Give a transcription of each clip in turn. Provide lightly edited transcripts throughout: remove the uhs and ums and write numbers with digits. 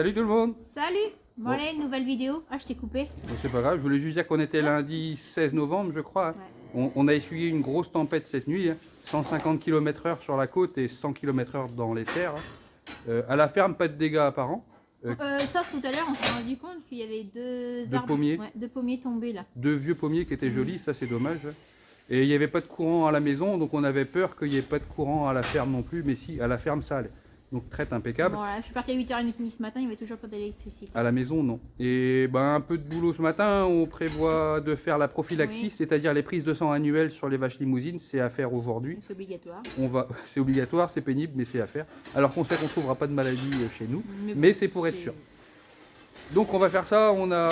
Salut tout le monde. Salut. Bon, allez, une nouvelle vidéo. Ah, je t'ai coupé. Bon, c'est pas grave, je voulais juste dire qu'on était lundi 16 novembre, je crois. Ouais. On a essuyé une grosse tempête cette nuit, 150 km/h sur la côte et 100 km/h dans les terres. À la ferme, pas de dégâts apparents. Sauf tout à l'heure, on s'est rendu compte qu'il y avait deux arbres, pommiers. Ouais, deux pommiers tombés là. Deux vieux pommiers qui étaient jolis, ça c'est dommage. Et il n'y avait pas de courant à la maison, donc on avait peur qu'il n'y ait pas de courant à la ferme non plus, mais si, à la ferme ça allait. Donc traite impeccable. Bon, là, je suis partie à 8h30 ce matin, il n'y avait toujours pas d'électricité. À la maison, non. Et ben, un peu de boulot ce matin, on prévoit de faire la prophylaxie, Oui. c'est-à-dire les prises de sang annuelles sur les vaches limousines, c'est à faire aujourd'hui. C'est obligatoire. C'est obligatoire, c'est pénible, mais c'est à faire. Alors qu'on sait qu'on ne trouvera pas de maladie chez nous, mais c'est pour être sûr. Donc on va faire ça, on a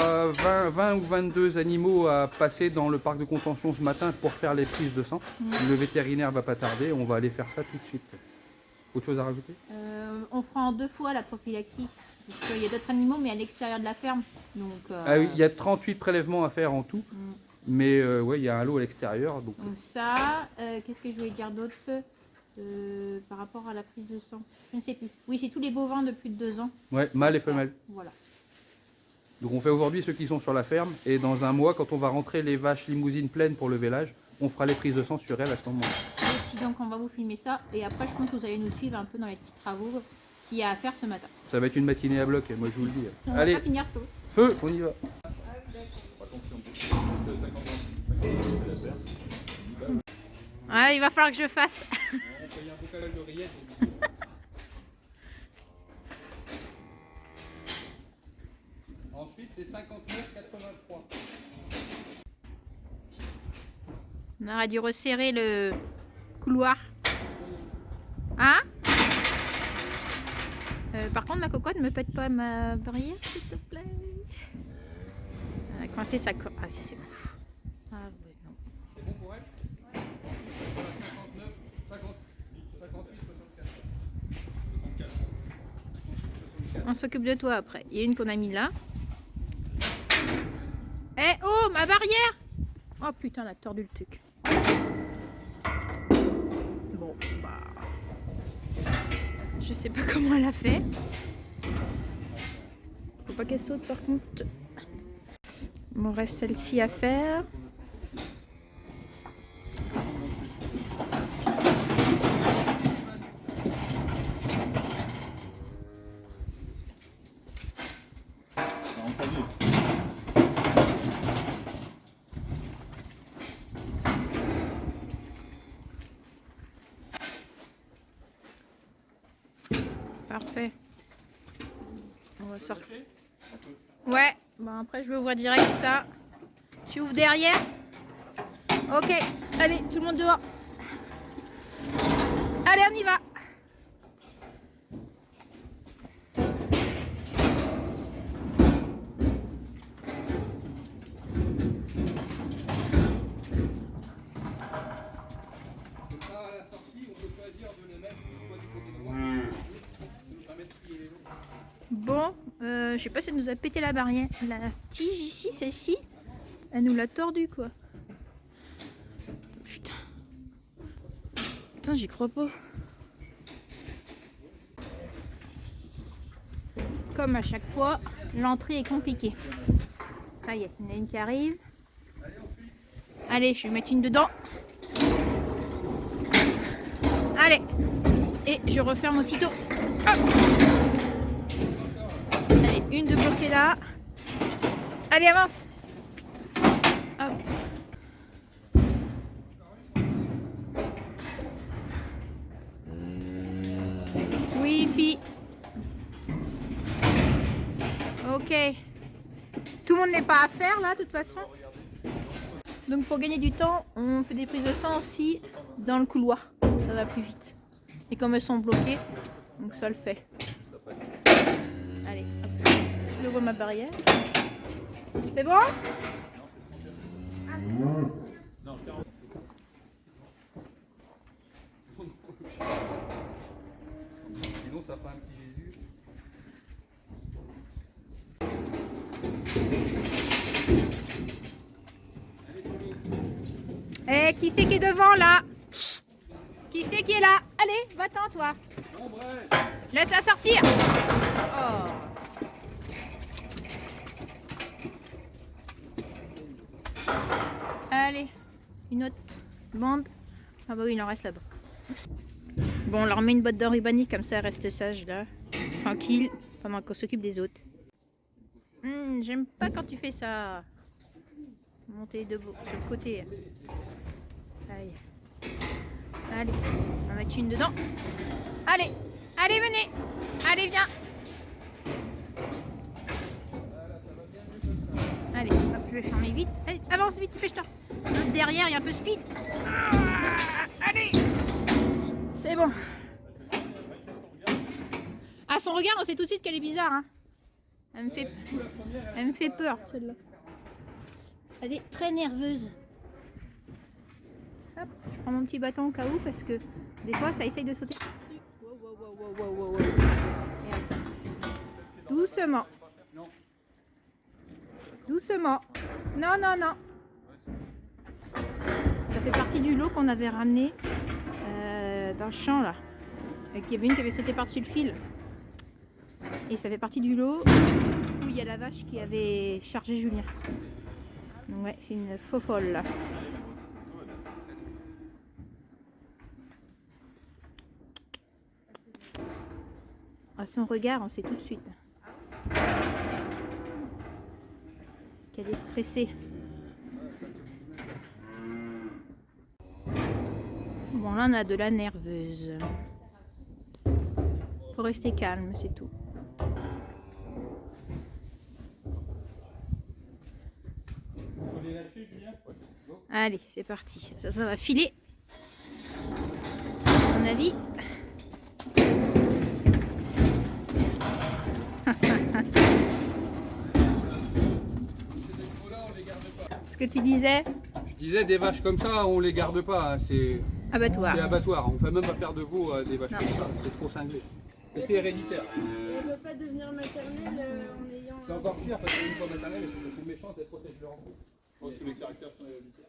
20 ou 22 animaux à passer dans le parc de contention ce matin pour faire les prises de sang. Le vétérinaire va pas tarder, on va aller faire ça tout de suite. Autre chose à rajouter? On fera en 2 fois la prophylaxie. Parce qu'il y a d'autres animaux, mais à l'extérieur de la ferme. Donc, Ah oui, il y a 38 prélèvements à faire en tout. Mais ouais, il y a un lot à l'extérieur. Donc ça, qu'est-ce que je voulais dire d'autre par rapport à la prise de sang? Je ne sais plus. Oui, c'est tous les bovins de plus de 2 ans. ouais, mâles et femelles. Voilà. Donc on fait aujourd'hui ceux qui sont sur la ferme. Et dans un mois, quand on va rentrer les vaches limousines pleines pour le vélage, on fera les prises de sang sur elles à ce moment-là. Et puis donc on va vous filmer ça. Et après, je pense que vous allez nous suivre un peu dans les petits travaux qu'il y a à faire ce matin. Ça va être une matinée à bloc, moi je vous le dis. On Allez, va pas finir tôt. feu, on y va. Ah, il va falloir que je fasse. Ensuite, c'est 59,83. On aurait dû resserrer le couloir. Hein? Par contre, ma cocotte, ne me pète pas ma barrière, s'il te plaît. Elle a coincé sa Ah, si, c'est bon. Ah, ouais, non. C'est bon pour elle? 59, 58, 64. On s'occupe de toi après. Il y a une qu'on a mis là. Eh oh, ma barrière! Oh putain, elle a tordu le truc. Bon, bah. Je sais pas comment elle a fait. Faut pas qu'elle saute par contre. Il me reste celle-ci à faire. Parfait. On va sortir. Ouais, bon après je vais ouvrir direct ça. Tu ouvres derrière? Ok, allez, tout le monde dehors. Allez, on y va. Bon, je sais pas si elle nous a pété la barrière. La tige ici, celle-ci, elle nous l'a tordue quoi. Putain. Putain, j'y crois pas. Comme à chaque fois, l'entrée est compliquée. Ça y est, il y en a une qui arrive. Allez, je vais mettre une dedans. Allez. Et je referme aussitôt. Hop. Allez, une de bloquée là. Allez, avance. Hop. Oui, fille. Ok. Tout le monde n'est pas à faire là, de toute façon. Donc pour gagner du temps, on fait des prises de sang aussi dans le couloir. Ça va plus vite. Et comme elles sont bloquées, donc ça le fait. Allez, hop. Je vois ma barrière. C'est bon? Sinon, ça fera un petit Jésus. Eh, qui c'est qui est devant là? Qui c'est qui est là? Allez, va-t'en toi. Laisse-la sortir. Oh. une autre bande. Ah bah oui, il en reste là-bas. Bon, on leur met une botte d'enrubanie, comme ça elle reste sage là, tranquille, pendant qu'on s'occupe des autres. J'aime pas quand tu fais ça. Monter debout, sur le côté. Aïe. Allez, on va mettre une dedans. Allez, allez, venez. Allez, viens. Allez, hop, je vais fermer vite. Allez, avance vite, dépêche-toi. L'autre derrière, il y a un peu speed. Allez. C'est bon. À son regard, on sait tout de suite qu'elle est bizarre. Hein. Elle me fait peur, celle-là. Elle est très nerveuse. Hop, je prends mon petit bâton au cas où parce que des fois ça essaye de sauter dessus. Wow. Doucement. Doucement. Non. Ça fait partie du lot qu'on avait ramené dans le champ là. Et qu'il y avait une qui avait sauté par-dessus le fil. Et ça fait partie du lot où il y a la vache qui avait chargé Julien. Donc ouais, c'est une faux folle là. À son regard, on sait tout de suite qu'elle est stressée. Bon, là on a de la nerveuse. Faut rester calme, c'est tout. Allez, c'est parti. Ça va filer. À mon avis. Ce que tu disais? Je disais des vaches comme ça, on les garde pas. Hein. C'est abattoir. C'est abattoir. On ne fait même pas faire de veau des vaches Non. comme ça. C'est trop cinglé. Et c'est héréditaire. Et elle ne peut pas devenir maternelle en ayant... C'est encore pire parce qu'une fois maternelle, elles sont méchantes, elles protègent leur enfant. Tous les caractères sont héréditaires.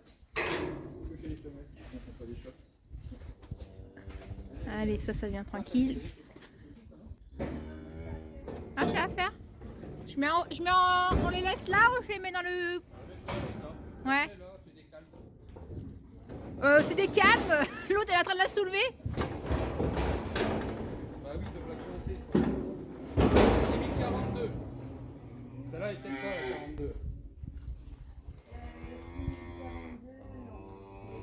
Allez, ça vient tranquille. Ah, c'est à faire. On les laisse là ou je les mets dans le... Ouais. C'est des calmes. L'autre elle est en train de la soulever. Bah oui, de la coincer. C'est 1042. Celle-là est peut-être pas la 42.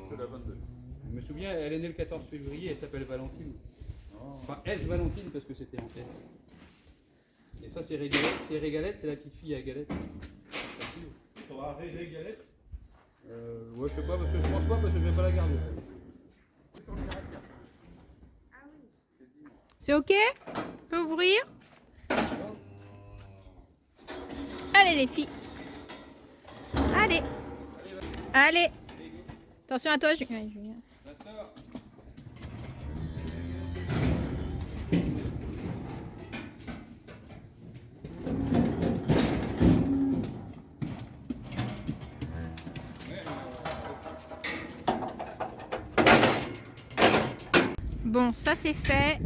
C'est la 22. Je me souviens, elle est née le 14 février, elle s'appelle Valentine. Enfin, S Valentine parce que c'était en tête. Et ça, c'est Régalette. C'est Régalette, c'est la petite fille à Galette. Tu auras Régalette? Ouais, je sais pas, parce que je pense pas, parce que je vais pas la garder. C'est ok? On peut ouvrir? Allez les filles. Allez. Allez. Attention à toi, Julien. Ça sort. Bon, ça c'est fait.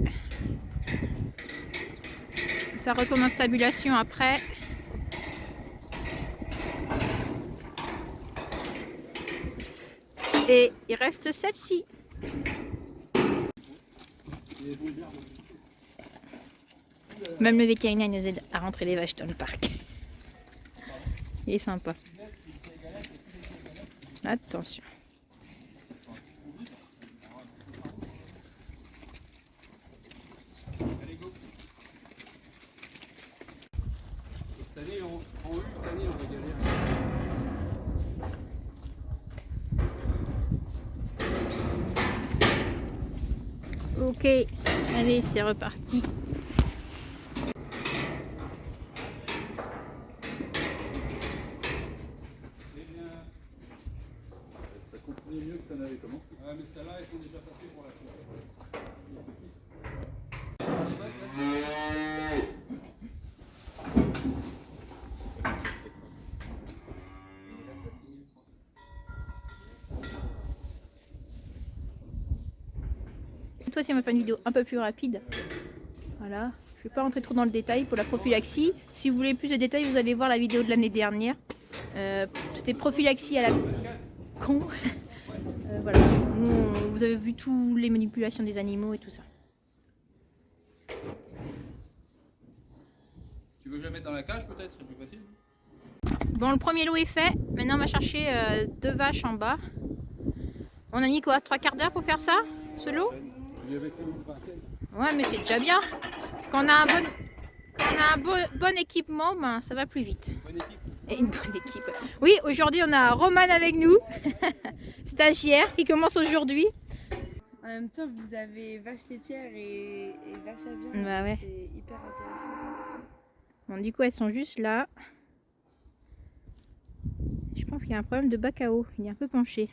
Ça retourne en stabulation après. Et il reste celle-ci. Même le vétérinaire nous aide à rentrer les vaches dans le parc. Il est sympa. Attention. Cette année, cette année, on va galérer. Ok, allez, c'est reparti. Ça continue mieux que ça n'avait commencé. Ouais, mais celles-là, elles sont déjà passées pour la cour. Cette fois-ci, on va faire une vidéo un peu plus rapide. Voilà. Je ne vais pas rentrer trop dans le détail pour la prophylaxie. Si vous voulez plus de détails, vous allez voir la vidéo de l'année dernière. C'était prophylaxie à la con. Voilà. Vous avez vu toutes les manipulations des animaux et tout ça. Tu veux que je la mette dans la cage peut-être, c'est plus facile. Bon, le premier lot est fait. Maintenant, on va chercher 2 vaches en bas. On a mis quoi, 3/4 d'heure pour faire ça, ce lot? Ouais, mais c'est déjà bien. Parce qu'on a bon équipement, ben, ça va plus vite. Bonne équipe. Et une bonne équipe. Oui, aujourd'hui, on a Roman avec nous, stagiaire, qui commence aujourd'hui. En même temps, vous avez vache laitière et vache à viande. Bah ouais. C'est hyper intéressant. Bon, du coup, elles sont juste là. Je pense qu'il y a un problème de bac à eau. Il est un peu penché.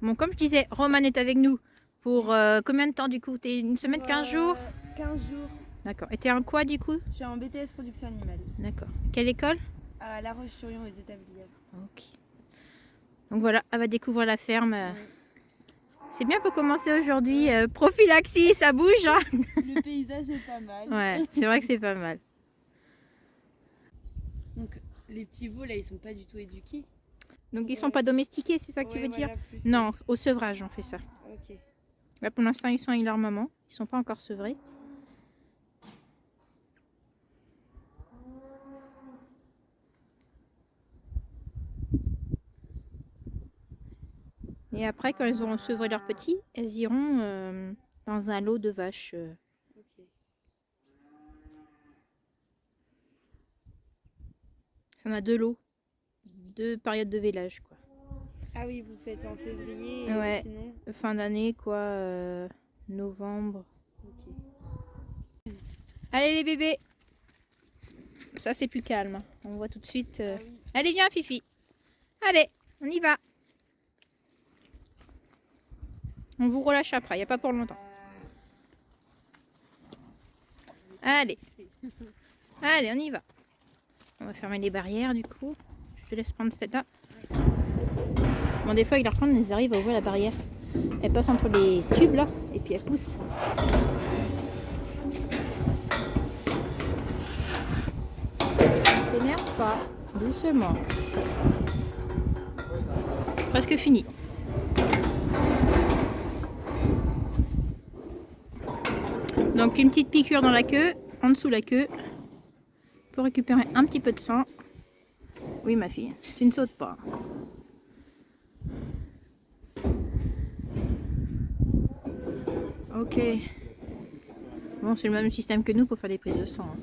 Bon, comme je disais, Roman est avec nous pour combien de temps du coup? T'es une semaine, 15 jours? 15 jours. D'accord. Et t'es en quoi du coup? Je suis en BTS production animale. D'accord. Quelle école? À La Roche-sur-Yon, aux États-Unis. Ok. Donc voilà, elle va découvrir la ferme. C'est bien pour commencer aujourd'hui. Prophylaxie, ça bouge. Hein. Le paysage est pas mal. Ouais, c'est vrai que c'est pas mal. Donc les petits veaux là, ils sont pas du tout éduqués. Donc ils sont pas domestiqués, c'est ça que tu veux dire? Plus, Non, au sevrage on fait ça. Ok. Là pour l'instant ils sont avec leur maman, ils sont pas encore sevrés. Et après quand elles auront sevré leurs petits, elles iront dans un lot de vaches. Ok. On a 2 lots, 2 périodes de vélage quoi. Ah oui, vous faites en février et Ouais. sinon. Fin d'année quoi, novembre. Ok. Allez les bébés. Ça c'est plus calme. On voit tout de suite. Ah oui. Allez viens Fifi. Allez, on y va. On vous relâche après, il n'y a pas pour longtemps. Allez. Allez, on y va. On va fermer les barrières du coup. Je te laisse prendre celle-là. Bon, des fois, avec leur temps, elles arrivent à ouvrir la barrière. Elle passe entre les tubes là, et puis elle pousse. T'énerve pas, doucement. Presque fini. Donc une petite piqûre dans la queue, en dessous la queue, pour récupérer un petit peu de sang. Oui ma fille, tu ne sautes pas. Ok. Bon, c'est le même système que nous pour faire des prises de sang. Hein.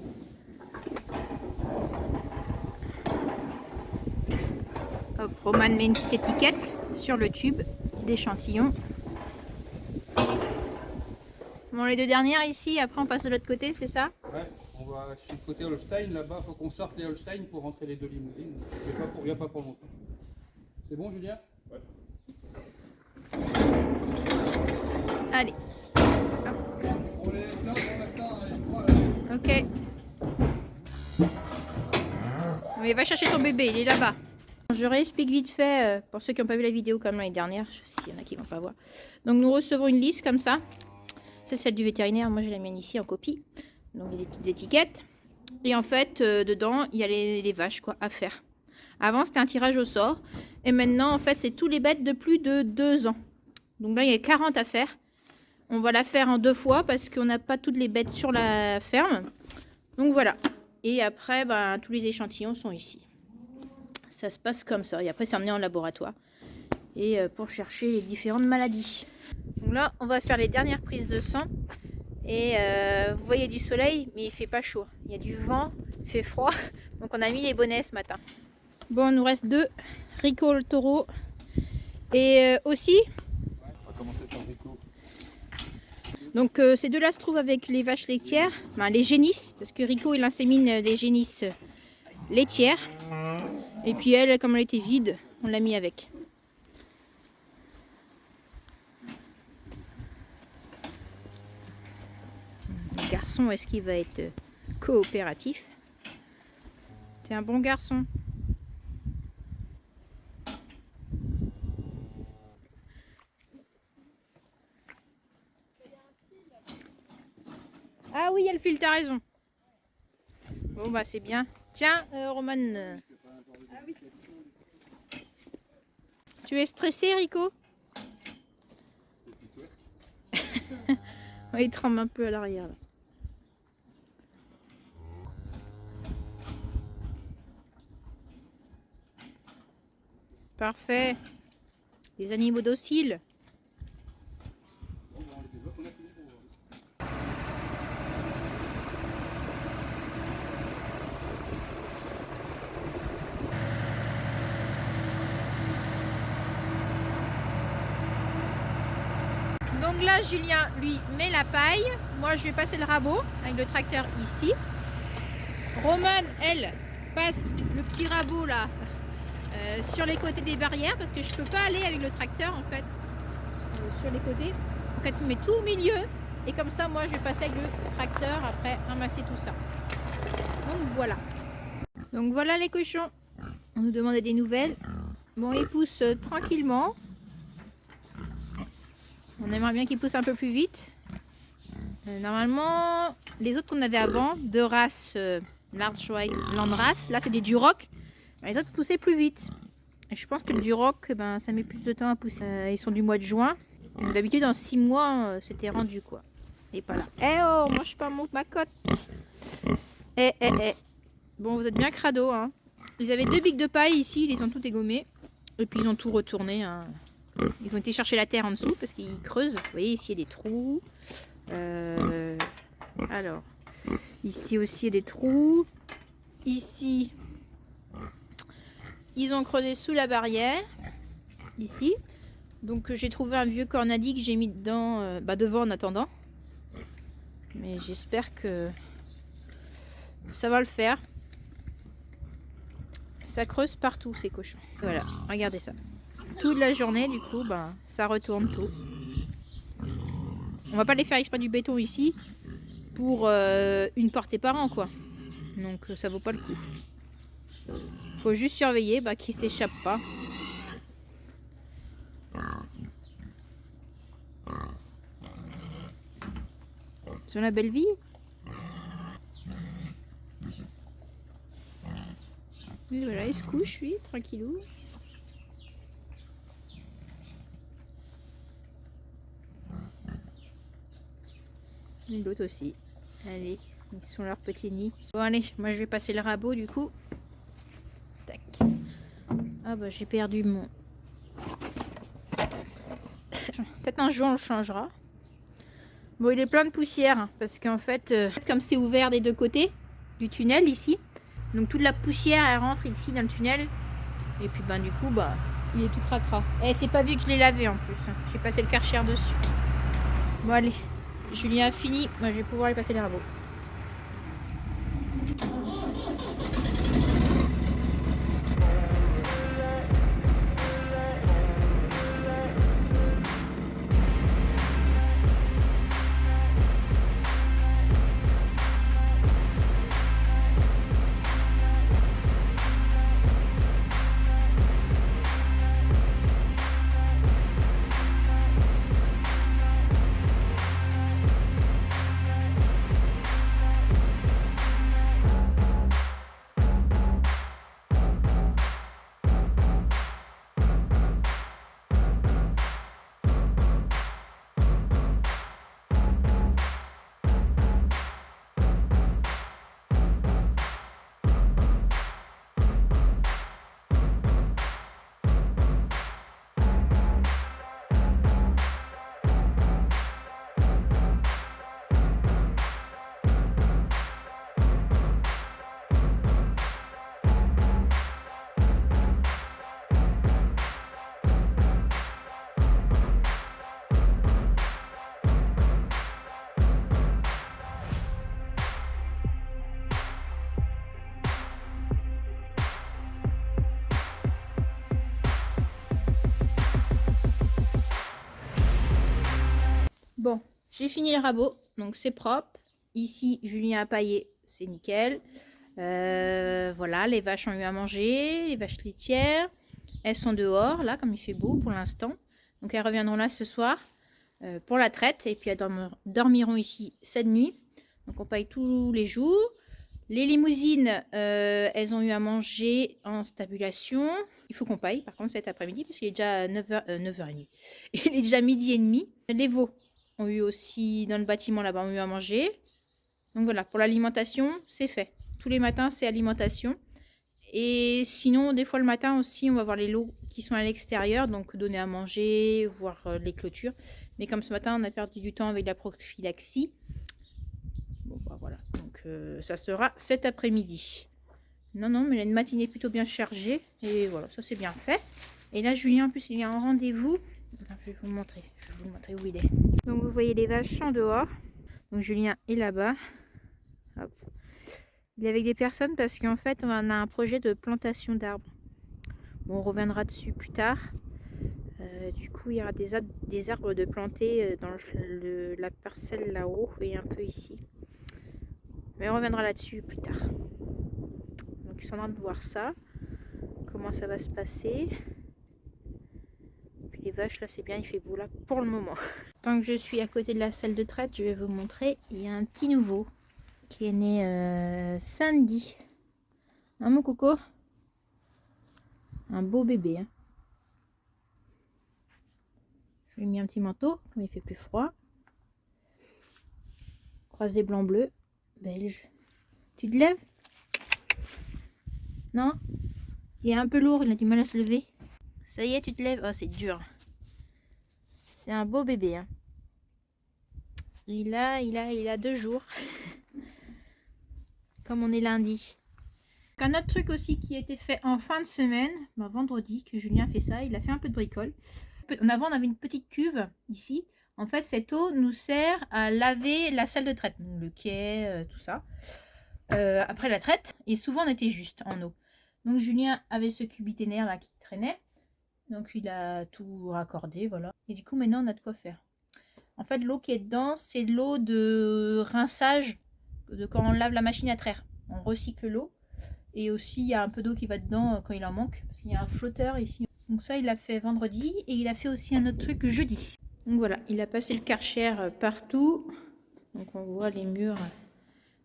Hop, Roman met une petite étiquette sur le tube d'échantillon. Bon, les 2 dernières ici, après on passe de l'autre côté, c'est ça? Ouais, on va chez le côté Holstein, là-bas, il faut qu'on sorte les Holstein pour rentrer les 2 limousines. Il n'y a pas pour longtemps. C'est bon Julien? Ouais. Allez. On les laisse là pour l'instant, allez, Ok. Mais va chercher ton bébé, il est là-bas. Je réexplique vite fait, pour ceux qui n'ont pas vu la vidéo comme l'année dernière, s'il y en a qui ne vont pas voir. Donc nous recevons une liste comme ça. C'est celle du vétérinaire, moi je la mets ici en copie. Donc il y a des petites étiquettes. Et en fait, dedans, il y a les vaches quoi, à faire. Avant c'était un tirage au sort. Et maintenant, en fait, c'est tous les bêtes de plus de 2 ans. Donc là, il y a 40 à faire. On va la faire en 2 fois parce qu'on n'a pas toutes les bêtes sur la ferme. Donc voilà. Et après, ben, tous les échantillons sont ici. Ça se passe comme ça. Et après, c'est emmené en laboratoire. Et pour chercher les différentes maladies. Donc là, on va faire les dernières prises de sang. Et vous voyez du soleil, mais il fait pas chaud. Il y a du vent, il fait froid. Donc on a mis les bonnets ce matin. Bon, il nous reste 2. Rico le taureau. Et aussi... On va commencer par Rico. Donc ces 2-là se trouvent avec les vaches laitières, enfin, les génisses, parce que Rico il insémine des génisses laitières. Et puis elle, comme elle était vide, on l'a mis avec. Le garçon, est-ce qu'il va être coopératif? C'est un bon garçon. Ah oui, il y a le fil, t'as raison. Bon bah c'est bien. Tiens, Roman. Tu es stressé, Rico? Ouais, il tremble un peu à l'arrière là. Parfait. Des animaux dociles. Donc là, Julien, lui, met la paille. Moi, je vais passer le rabot avec le tracteur ici. Romane, elle, passe le petit rabot là sur les côtés des barrières parce que je peux pas aller avec le tracteur en fait sur les côtés. Donc elle met tout au milieu et comme ça, moi, je vais passer avec le tracteur après ramasser tout ça. Donc voilà les cochons. On nous demandait des nouvelles. Bon, ils poussent tranquillement. On aimerait bien qu'ils poussent un peu plus vite. Normalement, les autres qu'on avait avant, de race Large White Landrace, là c'est des Duroc. Les autres poussaient plus vite. Et je pense que le Duroc, ben, ça met plus de temps à pousser. Ils sont du mois de juin. D'habitude, en 6 mois, c'était rendu quoi. Et pas là. Eh oh, moi je suis pas ma cote. Eh. Bon, vous êtes bien crado, hein. Ils avaient 2 bics de paille ici, ils les ont tout égommés. Et puis ils ont tout retourné, hein. Ils ont été chercher la terre en dessous parce qu'ils creusent. Vous voyez, ici il y a des trous. Alors, ici aussi il y a des trous. Ici, ils ont creusé sous la barrière. Ici. Donc j'ai trouvé un vieux cornadi que j'ai mis dedans, devant en attendant. Mais j'espère que ça va le faire. Ça creuse partout ces cochons. Voilà, regardez ça. Toute la journée, du coup, ben, ça retourne tout. On va pas les faire exprès du béton ici pour une portée par an, quoi. Donc ça vaut pas le coup. Faut juste surveiller qu'ils s'échappent pas. Ils ont la belle vie. Et voilà, il se couche, lui, tranquillou. Et l'autre aussi. Allez, ils sont leur petit nid. Bon allez, moi je vais passer le rabot du coup. Tac. Ah bah j'ai perdu mon... Peut-être un jour on le changera. Bon, il est plein de poussière hein, parce qu'en fait, comme c'est ouvert des 2 côtés du tunnel ici, donc toute la poussière elle rentre ici dans le tunnel. Et puis du coup il est tout cracra. Et c'est pas vu que je l'ai lavé en plus. J'ai passé le Karcher dessus. Bon allez. Julien a fini, moi je vais pouvoir aller passer les rabots. Bon, j'ai fini le rabot, donc c'est propre. Ici, Julien a paillé, c'est nickel. Voilà, les vaches ont eu à manger, les vaches laitières. Elles sont dehors, là, comme il fait beau pour l'instant. Donc elles reviendront là ce soir pour la traite. Et puis elles dormiront ici cette nuit. Donc on paille tous les jours. Les limousines, elles ont eu à manger en stabulation. Il faut qu'on paille par contre cet après-midi parce qu'il est déjà 9h30. Il est déjà midi et demi. Les veaux ont eu aussi, dans le bâtiment là-bas, ont eu à manger. Donc voilà, pour l'alimentation, c'est fait. Tous les matins, c'est alimentation. Et sinon, des fois le matin aussi, on va voir les lots qui sont à l'extérieur. Donc donner à manger, voir les clôtures. Mais comme ce matin, on a perdu du temps avec la prophylaxie. Bon, bah voilà. Donc ça sera cet après-midi. Non, mais il a une matinée plutôt bien chargée. Et voilà, ça c'est bien fait. Et là, Julien, en plus, il est en rendez-vous. Je vais vous le montrer. Je vais vous montrer où il est. Donc vous voyez les vaches en dehors. Donc Julien est là-bas. Hop. Il est avec des personnes parce qu'en fait, on a un projet de plantation d'arbres. Bon, on reviendra dessus plus tard. Du coup, il y aura des arbres de planter dans la parcelle là-haut et un peu ici. Mais on reviendra là-dessus plus tard. Donc ils sont en train de voir ça. Comment ça va se passer. Puis les vaches là c'est bien, il fait beau là pour le moment. Tant que je suis à côté de la salle de traite, je vais vous montrer. Il y a un petit nouveau qui est né samedi. Hein mon coco? Un beau bébé. Hein. Je lui ai mis un petit manteau, comme il fait plus froid. Croisé blanc-bleu, belge. Tu te lèves? Non? Il est un peu lourd, il a du mal à se lever. Ça y est, tu te lèves? Oh, c'est dur. C'est un beau bébé. Hein. Il a 2 jours. Comme on est lundi. Un autre truc aussi qui a été fait en fin de semaine, vendredi, que Julien a fait ça, il a fait un peu de bricole. Avant, on avait une petite cuve ici. En fait, cette eau nous sert à laver la salle de traite, le quai, tout ça. Après la traite, et souvent on était juste en eau. Donc Julien avait ce cubiténaire là qui traînait. Donc il a tout raccordé, voilà. Et du coup maintenant on a de quoi faire. En fait l'eau qui est dedans, c'est de l'eau de rinçage de quand on lave la machine à traire. On recycle l'eau. Et aussi il y a un peu d'eau qui va dedans quand il en manque. Parce qu'il y a un flotteur ici. Donc ça il l'a fait vendredi. Et il a fait aussi un autre truc jeudi. Donc voilà, il a passé le Karcher partout. Donc on voit les murs,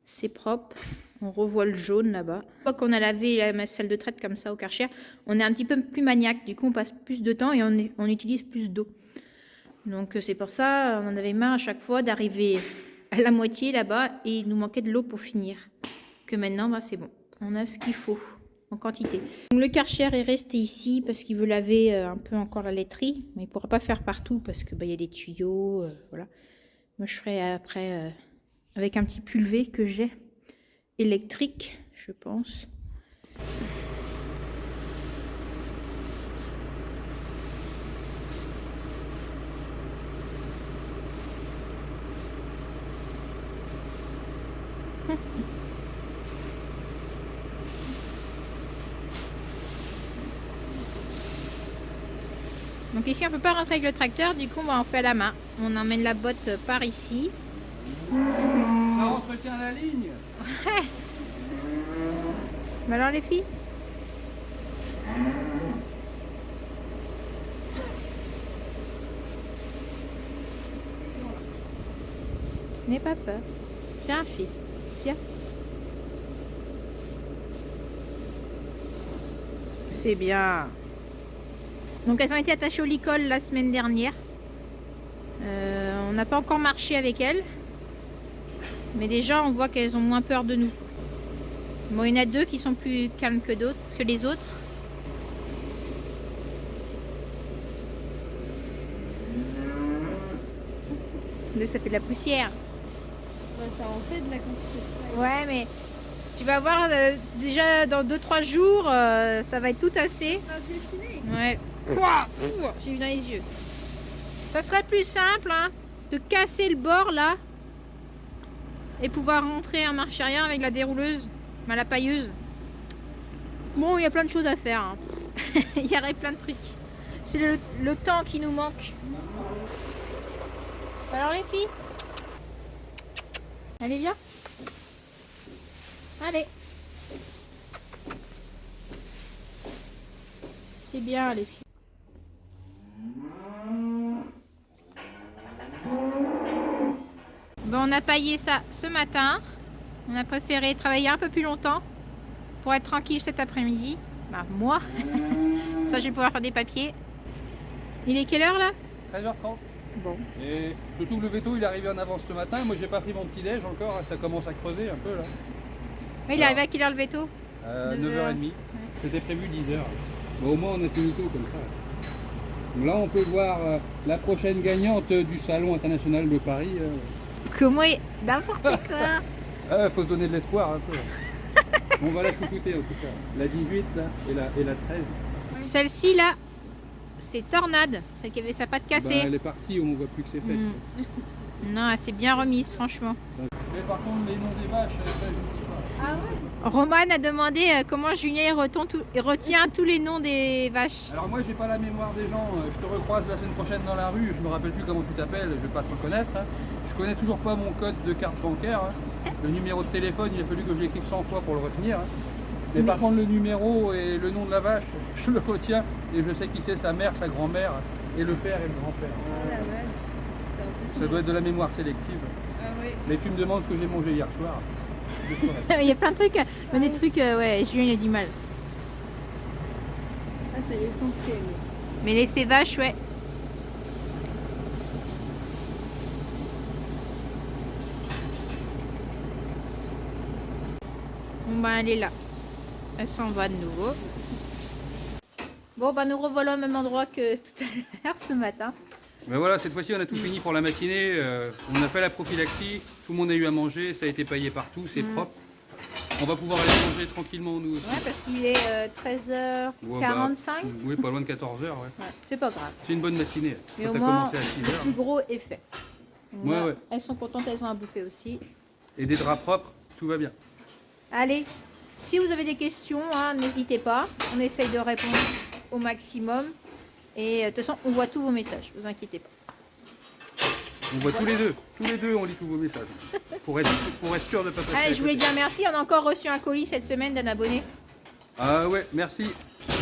c'est propre. On revoit le jaune là-bas. Une fois qu'on a lavé la salle de traite comme ça au Karcher, on est un petit peu plus maniaque. Du coup, on passe plus de temps et on utilise plus d'eau. Donc c'est pour ça, on en avait marre à chaque fois d'arriver à la moitié là-bas et il nous manquait de l'eau pour finir. Que maintenant, c'est bon. On a ce qu'il faut en quantité. Donc, le Karcher est resté ici parce qu'il veut laver un peu encore la laiterie. Mais il ne pourra pas faire partout parce que y a des tuyaux. Voilà. Moi, je ferai après avec un petit pulvé que j'ai. Électrique, je pense. Donc ici on peut pas rentrer avec le tracteur, du coup on fait à la main. On emmène la botte par ici. Ça entretient la ligne. Mais alors les filles? N'aie pas peur. J'ai un fil. Viens. C'est bien. Donc elles ont été attachées au licol la semaine dernière. On n'a pas encore marché avec elles. Mais déjà on voit qu'elles ont moins peur de nous. Bon, il y en a 2 qui sont plus calmes que les autres. Là, ça fait de la poussière. Ouais, ça en fait de la quantité. Ouais, mais tu vas voir, déjà dans 2-3 jours, ça va être tout assez. Ça va se dessiner. Ouais. Pouah, j'ai eu dans les yeux. Ça serait plus simple hein, de casser le bord là et pouvoir rentrer en marche arrière avec la dérouleuse, la pailleuse. Bon, il y a plein de choses à faire. Hein. Il y aurait plein de trucs. C'est le temps qui nous manque. Alors les filles, allez viens. Allez. C'est bien les filles. Bon, on a paillé ça ce matin. On a préféré travailler un peu plus longtemps pour être tranquille cet après-midi. Bah, moi, ça je vais pouvoir faire des papiers. Il est quelle heure là? 13h30. Bon. Et surtout le veto il est arrivé en avance ce matin. Moi j'ai pas pris mon petit déj encore, ça commence à creuser un peu là. Mais il est arrivé à quelle heure le veto? 9h30. C'était prévu 10h. Bon, au moins on a fini tôt comme ça. Donc là on peut voir la prochaine gagnante du Salon international de Paris. Comment il... N'importe quoi. Faut se donner de l'espoir un peu. On va la chouchouter en tout cas. La 18 là, et la 13. Celle-ci là, c'est Tornade, celle qui avait sa patte cassée. Bah, elle est partie, on voit plus que ses fesses. Non, elle s'est bien remise franchement. Mais par contre les noms des vaches, ça je ne dis pas. Ah ouais? Roman a demandé comment Julien il retient tous les noms des vaches. Alors moi j'ai pas la mémoire des gens, je te recroise la semaine prochaine dans la rue, je me rappelle plus comment tu t'appelles, je vais pas te reconnaître. Hein. Je connais toujours pas mon code de carte bancaire. Hein. Le numéro de téléphone, il a fallu que je l'écrive 100 fois pour le retenir. Hein. Mais par contre le numéro et le nom de la vache, je le retiens et je sais qui c'est, sa mère, sa grand-mère et le père et le grand-père. Oh la vache. C'est impressionnant. Ça doit être de la mémoire sélective. Ah oui. Mais tu me demandes ce que j'ai mangé hier soir. Je saurais. Il y a plein de trucs, mais des trucs, ouais, Julien il a du mal. Ah, c'est essentiel. Mais laisser vaches, ouais. Bon ben elle est là. Elle s'en va de nouveau. Bon ben nous revoilà au même endroit que tout à l'heure ce matin. Mais voilà, cette fois-ci on a tout fini pour la matinée. On a fait la prophylaxie, tout le monde a eu à manger, ça a été paillé partout, c'est propre. On va pouvoir aller manger tranquillement nous aussi. Ouais, parce qu'il est 13h45. Oui, pas loin de 14h. Ouais. Ouais, c'est pas grave. C'est une bonne matinée. Mais Quand au t'as moins, commencé à 6h. le plus gros est fait. Ouais, Là, ouais. Elles sont contentes, elles ont à bouffer aussi. Et des draps propres, tout va bien. Allez, si vous avez des questions, hein, n'hésitez pas. On essaye de répondre au maximum. Et de toute façon, on voit tous vos messages, vous inquiétez pas. On voit tous les deux on lit tous vos messages. Pour être sûr de ne pas passer à Allez, je voulais côté. dire merci. On a encore reçu un colis cette semaine d'un abonné. Ah ouais, merci.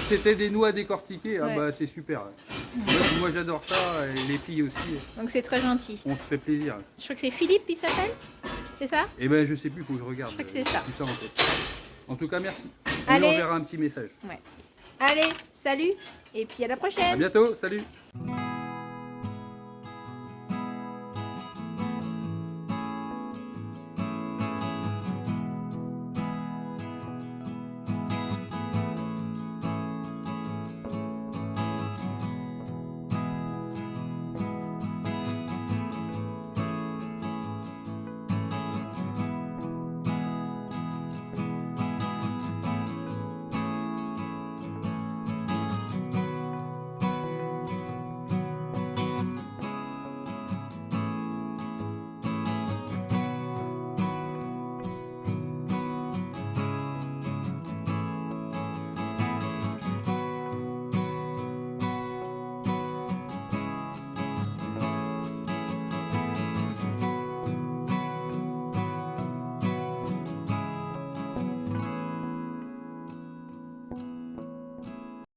C'était des noix décortiquées, ah Ouais. bah c'est super. Moi j'adore ça, et les filles aussi, Donc c'est très gentil. on se fait plaisir. Je crois que c'est Philippe, il s'appelle. C'est ça? Et ben je sais plus, faut que je regarde. Je crois que c'est ça. Tout ça en tête. En tout cas, merci. On Allez. lui enverra un petit message. Ouais. Allez, salut. Et puis à la prochaine. À bientôt, salut.